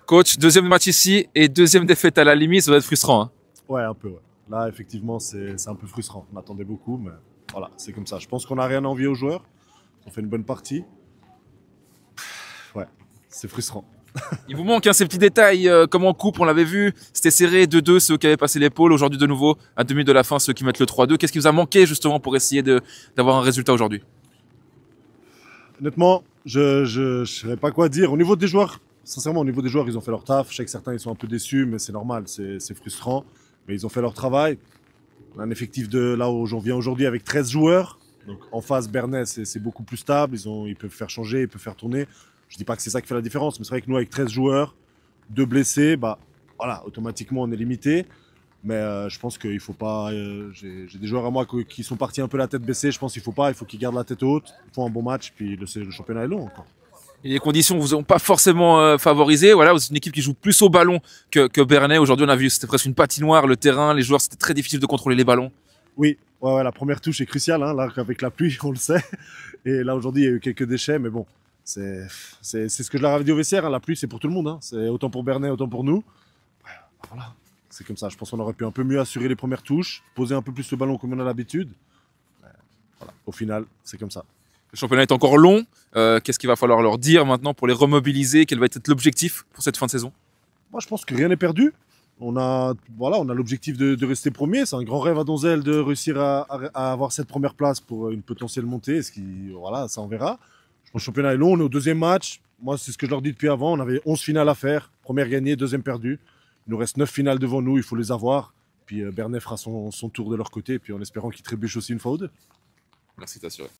Coach, deuxième match ici et deuxième défaite à la limite, ça va être frustrant. Hein. Ouais, un peu. Ouais. Là, effectivement, c'est un peu frustrant. On attendait beaucoup, mais voilà, c'est comme ça. Je pense qu'on n'a rien envie aux joueurs. On fait une bonne partie. Ouais, c'est frustrant. Il vous manque hein, ces petits détails, comme en coupe, on l'avait vu, c'était serré, 2-2, ceux qui avaient passé l'épaule, aujourd'hui de nouveau, à 2 minutes de la fin, ceux qui mettent le 3-2. Qu'est-ce qui vous a manqué justement pour essayer d'avoir un résultat aujourd'hui? Honnêtement, je ne saurais pas quoi dire. Au niveau des joueurs, sincèrement, au niveau des joueurs, ils ont fait leur taf. Je sais que certains ils sont un peu déçus, mais c'est normal, c'est frustrant. Mais ils ont fait leur travail. On a un effectif de là où j'en viens aujourd'hui avec 13 joueurs. Donc en face, Bernay, c'est beaucoup plus stable. Ils peuvent faire changer, ils peuvent faire tourner. Je dis pas que c'est ça qui fait la différence, mais c'est vrai que nous, avec 13 joueurs, 2 blessés, bah voilà, automatiquement on est limité. Mais je pense qu'il faut pas. J'ai des joueurs à moi qui sont partis un peu la tête baissée. Je pense qu'il faut pas. Il faut qu'ils gardent la tête haute. Ils font un bon match. Puis le championnat est long encore. Et les conditions vous ont pas forcément favorisé. Voilà, vous êtes une équipe qui joue plus au ballon que Bernay. Aujourd'hui, on a vu c'était presque une patinoire, le terrain, les joueurs, c'était très difficile de contrôler les ballons. Oui, ouais, la première touche est cruciale. Hein, là, avec la pluie, on le sait. Et là, aujourd'hui, il y a eu quelques déchets. Mais bon, c'est ce que je leur avais dit au vestiaire. Hein, la pluie, c'est pour tout le monde. Hein. C'est autant pour Bernay, autant pour nous. Voilà. C'est comme ça. Je pense qu'on aurait pu un peu mieux assurer les premières touches, poser un peu plus le ballon comme on a l'habitude. Voilà. Au final, c'est comme ça. Le championnat est encore long. Qu'est-ce qu'il va falloir leur dire maintenant pour les remobiliser? Quel va être l'objectif pour cette fin de saison? Moi, je pense que rien n'est perdu. On a l'objectif de rester premier. C'est un grand rêve à Donzel de réussir à avoir cette première place pour une potentielle montée. Voilà, ça on verra. Je pense que le championnat est long. On est au deuxième match. Moi, c'est ce que je leur dis depuis avant. On avait 11 finales à faire. Première gagnée, deuxième perdue. Il nous reste 9 finales devant nous. Il faut les avoir. Puis Bernay fera son tour de leur côté. Puis en espérant qu'ils trébuchent aussi une fois ou deux. Merci, t'assurer.